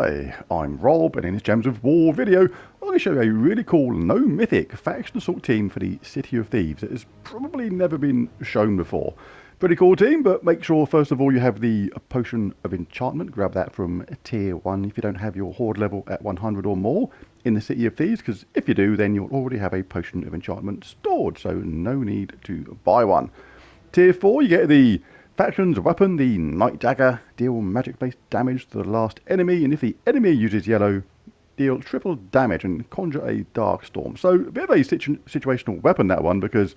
Hi, I'm Rob, and in this Gems of War video, I'm going to show you a really cool No Mythic faction assault team for the City of Thieves that has probably never been shown before. Pretty cool team, but make sure first of all you have the Potion of Enchantment. Grab that from tier 1 if you don't have your Horde level at 100 or more in the City of Thieves, because if you do, then you'll already have a Potion of Enchantment stored, so no need to buy one. Tier 4, you get the Faction's weapon, the Night Dagger. Deal magic-based damage to the last enemy, and if the enemy uses yellow, deal triple damage and conjure a Dark Storm. So a bit of a situational weapon, that one, because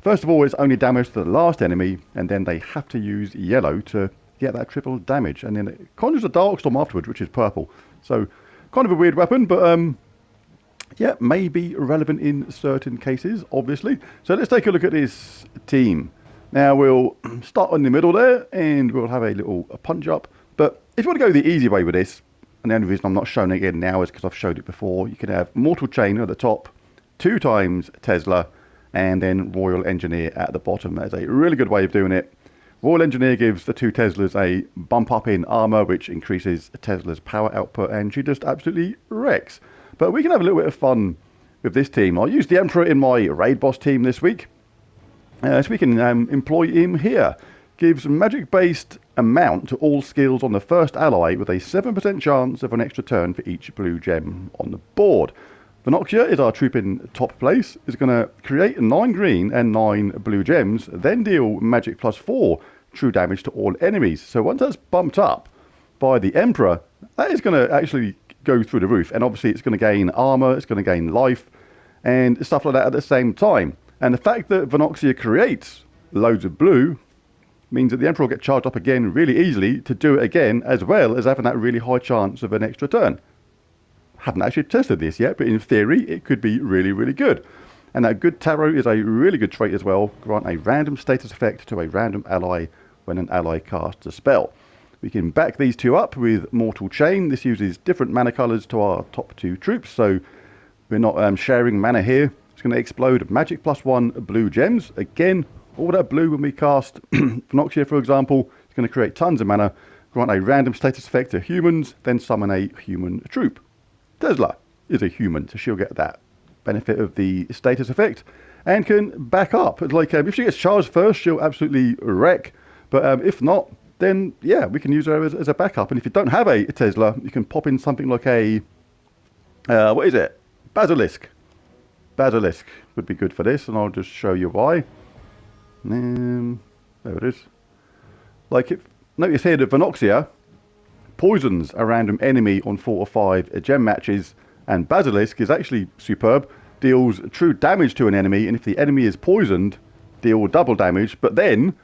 first of all it's only damage to the last enemy, and then they have to use yellow to get that triple damage, and then it conjures a Dark Storm afterwards, which is purple. So kind of a weird weapon, but yeah, may be relevant in certain cases, obviously. So let's take a look at this team. Now we'll start in the middle there, and we'll have a little punch up. But if you want to go the easy way with this, and the only reason I'm not showing it again now is because I've showed it before, you can have Mortal Chain at the top, 2 times Tesla, and then Royal Engineer at the bottom. That's a really good way of doing it. Royal Engineer gives the 2 Teslas a bump up in armor, which increases Tesla's power output, and she just absolutely wrecks. But we can have a little bit of fun with this team. I'll use the Emperor in my raid boss team this week. So we can employ him here. Gives magic-based amount to all skills on the first ally with a 7% chance of an extra turn for each blue gem on the board. Venoxia is our troop in top place. Is going to create 9 green and 9 blue gems, then deal magic +4 true damage to all enemies. So once that's bumped up by the Emperor, that is going to actually go through the roof. And obviously it's going to gain armor, it's going to gain life, and stuff like that at the same time. And the fact that Venoxia creates loads of blue means that the Emperor will get charged up again really easily to do it again, as well as having that really high chance of an extra turn. Haven't actually tested this yet, but in theory it could be really, really good. And that good tarot is a really good trait as well. Grant a random status effect to a random ally when an ally casts a spell. We can back these 2 up with Mortal Chain. This uses different mana colours to our top 2 troops, so we're not sharing mana here. It's going to explode magic +1 blue gems. Again, all that blue when we cast Venoxia, for example, it's going to create tons of mana, grant a random status effect to humans, then summon a human troop. Tesla is a human, so she'll get that benefit of the status effect and can back up. It's like if she gets charged first, she'll absolutely wreck. But if not, then yeah, we can use her as a backup. And if you don't have a Tesla, you can pop in something like a what is it? Basilisk. Basilisk would be good for this, and I'll just show you why. There it is. Notice here that Venoxia poisons a random enemy on 4 or 5 gem matches, and Basilisk is actually superb. Deals true damage to an enemy, and if the enemy is poisoned, deal double damage, but then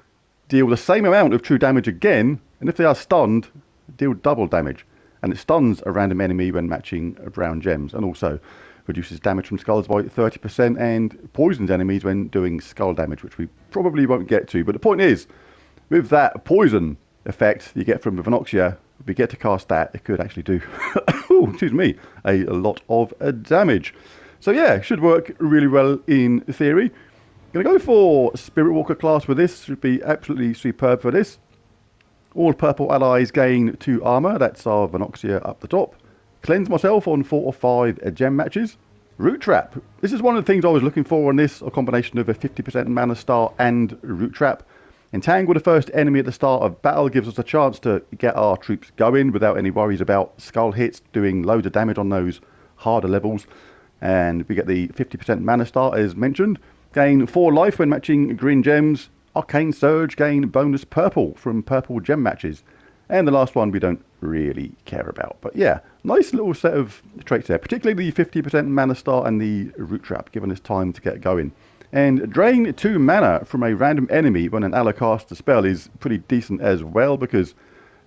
deal the same amount of true damage again, and if they are stunned, deal double damage. And it stuns a random enemy when matching brown gems, and also reduces damage from skulls by 30% and poisons enemies when doing skull damage, which we probably won't get to. But the point is, with that poison effect you get from the Venoxia, if we get to cast that, it could actually do ooh, excuse me, a lot of damage. So yeah, it should work really well in theory. Gonna go for Spirit Walker class with this. Should be absolutely superb for this. All purple allies gain 2 armor. That's our Venoxia up the top. Cleanse myself on 4 or 5 gem matches. Root Trap. This is one of the things I was looking for on this, a combination of a 50% mana star and Root Trap. Entangle the first enemy at the start of battle gives us a chance to get our troops going without any worries about skull hits, doing loads of damage on those harder levels. And we get the 50% mana star as mentioned. Gain 4 life when matching green gems. Arcane Surge, gain bonus purple from purple gem matches. And the last one we don't really care about. But yeah, nice little set of traits there, particularly the 50% mana star and the Root Trap, giving us time to get going. And drain 2 mana from a random enemy when an ally casts a spell is pretty decent as well, because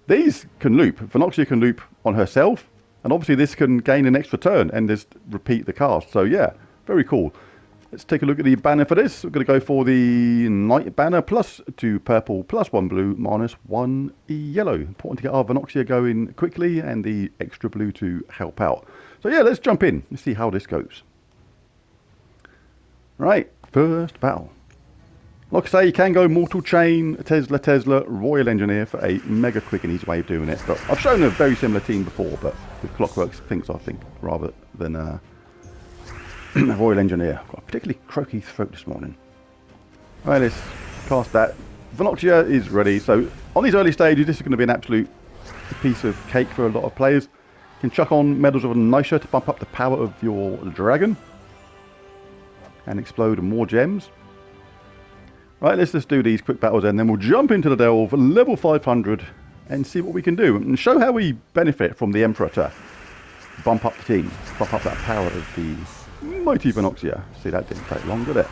these can loop. Venoxia can loop on herself, and obviously this can gain an extra turn and just repeat the cast. So yeah, very cool. Let's take a look at the banner for this. We're going to go for the Night Banner, +2 purple, +1 blue, -1 yellow. Important to get our Venoxia going quickly and the extra blue to help out. So yeah, let's jump in. Let's see how this goes. Right, first battle. Like I say, you can go Mortal Chain, Tesla, Royal Engineer for a mega quick and easy way of doing it. But I've shown a very similar team before, but with Clockworks thinks, I think, rather than Royal Engineer. I've got a particularly croaky throat this morning. Right, let's cast that. Venoxia is ready. So on these early stages, this is going to be an absolute piece of cake for a lot of players. You can chuck on Medals of Nisha to bump up the power of your dragon and explode more gems. Right, let's just do these quick battles and then we'll jump into the delve, level 500, and see what we can do. And show how we benefit from the Emperor to bump up the team, bump up that power of the mighty Venoxia. See, that didn't take long, did it?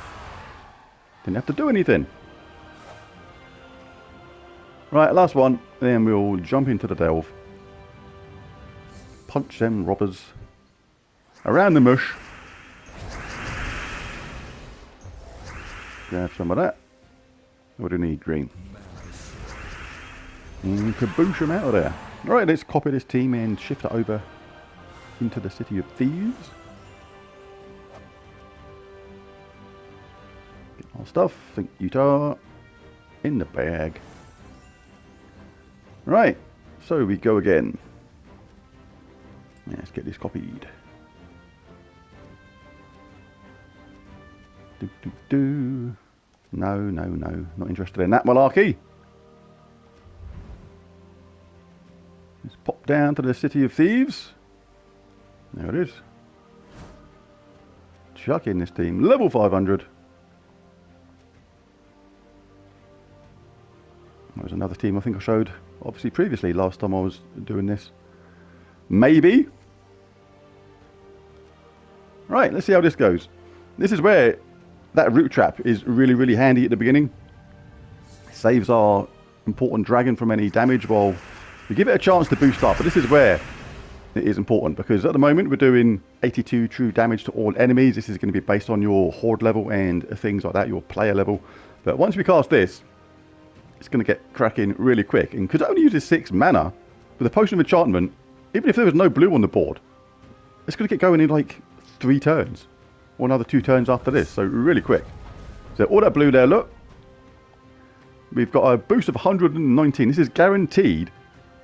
Didn't have to do anything. Right, last one, then we'll jump into the delve. Punch them robbers around the mush. Grab some of that. What do we need? Green. And kaboosh them out of there. Alright, let's copy this team and shift it over into the City of Thieves. Get our stuff. Think Utah in the bag. Right, so we go again. Let's get this copied. No, not interested in that malarkey. Let's pop down to the City of Thieves. There it is. Chuck in this team, level 500. That was another team I think I showed, obviously previously, last time I was doing this. Maybe. Right, let's see how this goes. This is where that root trap is really handy at the beginning. Saves our important dragon from any damage while we give it a chance to boost up. But this is where it is important, because at the moment we're doing 82 true damage to all enemies. This is going to be based on your horde level and things like that, your player level. But once we cast this, it's going to get cracking really quick. And because it only uses 6 mana, with a potion of enchantment, even if there was no blue on the board, it's going to get going in like 3 turns. Or another 2 turns after this, so really quick. So all that blue there, look. We've got a boost of 119. This is guaranteed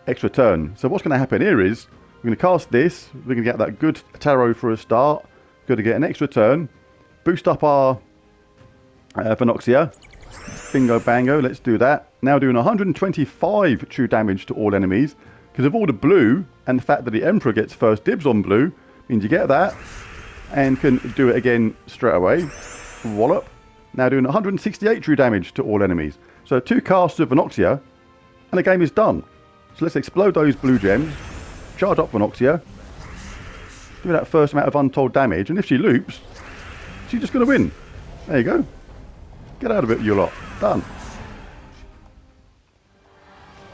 extra turn. So what's going to happen here is, we're going to cast this. We're going to get that good tarot for a start. Going to get an extra turn. Boost up our Venoxia. Bingo bango, let's do that. Now doing 125 true damage to all enemies. Because of all the blue, and the fact that the Emperor gets first dibs on blue, means you get that. And can do it again straight away. Wallop. Now doing 168 true damage to all enemies. So 2 casts of Venoxia, and the game is done. So let's explode those blue gems. Charge up Venoxia. Do that first amount of untold damage, and if she loops, she's just going to win. There you go. Get out of it, you lot. Done.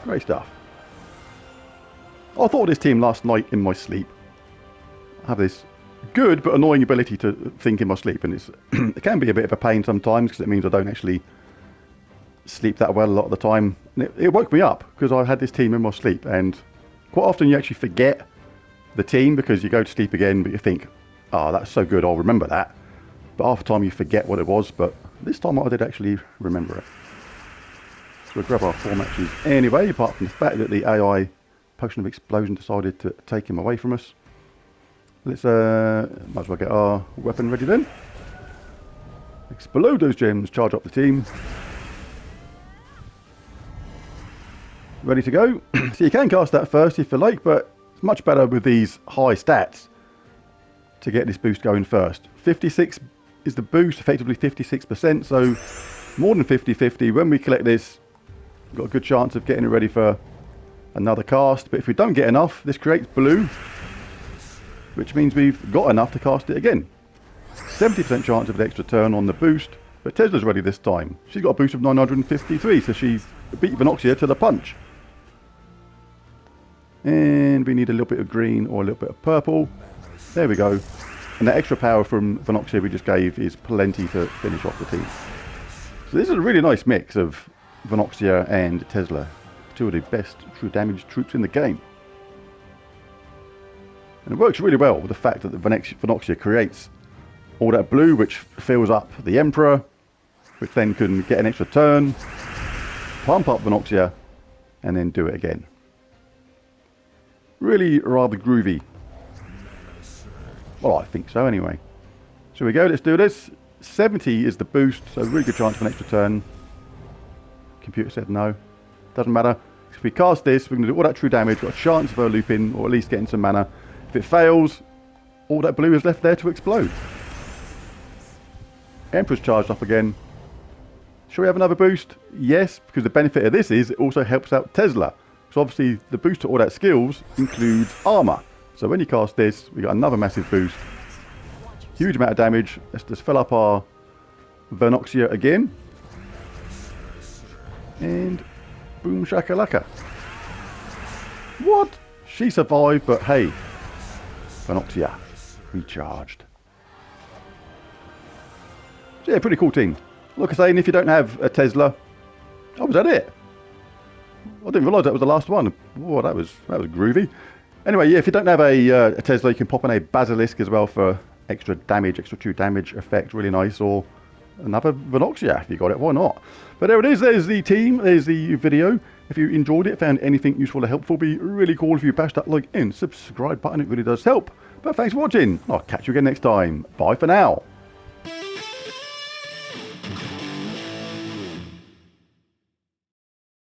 Great stuff. I thought of this team last night in my sleep. I have this good but annoying ability to think in my sleep, and it can be a bit of a pain sometimes because it means I don't actually sleep that well a lot of the time. And it woke me up because I had this team in my sleep, and quite often you actually forget the team because you go to sleep again, but you think, oh, that's so good, I'll remember that. But half the time you forget what it was, but this time I did actually remember it. So we'll grab our 4 matches anyway, apart from the fact that the AI Potion of Explosion decided to take him away from us. Let's, might as well get our weapon ready then. Explode those gems, charge up the team. Ready to go. So you can cast that first if you like, but it's much better with these high stats to get this boost going first. 56 is the boost, effectively 56%, so more than 50-50. When we collect this, we've got a good chance of getting it ready for another cast. But if we don't get enough, this creates blue, which means we've got enough to cast it again. 70% chance of an extra turn on the boost, but Tesla's ready this time. She's got a boost of 953, so she beat Venoxia to the punch. And we need a little bit of green or a little bit of purple. There we go. And the extra power from Venoxia we just gave is plenty to finish off the team. So this is a really nice mix of Venoxia and Tesla. 2 of the best true damage troops in the game. And it works really well with the fact that the Venoxia creates all that blue, which fills up the Emperor. which then can get an extra turn, pump up Venoxia, and then do it again. Really rather groovy. Well, I think so anyway. So we go, let's do this. 70 is the boost, so really good chance for an extra turn. Computer said no. Doesn't matter. If we cast this, we're going to do all that true damage, got a chance of her looping, or at least getting some mana. If it fails, all that blue is left there to explode. Emperor's charged up again. Shall we have another boost? Yes, because the benefit of this is it also helps out Tesla. So obviously the boost to all that skills includes armor. So when you cast this, we got another massive boost. Huge amount of damage. Let's just fill up our Venoxia again. And boom shakalaka. What? She survived, but hey, Venoxia recharged. So yeah, pretty cool team. Like I say, and if you don't have a Tesla, oh, was that it? I didn't realise that was the last one. Whoa, that was groovy. Anyway, yeah, if you don't have a Tesla, you can pop in a Basilisk as well for extra damage, extra true damage effect, really nice. Or another Venoxia, if you got it, why not? But there it is, there's the team, there's the video. If you enjoyed it, found anything useful or helpful, it'd be really cool if you bash that like and subscribe button, it really does help. But thanks for watching, I'll catch you again next time. Bye for now.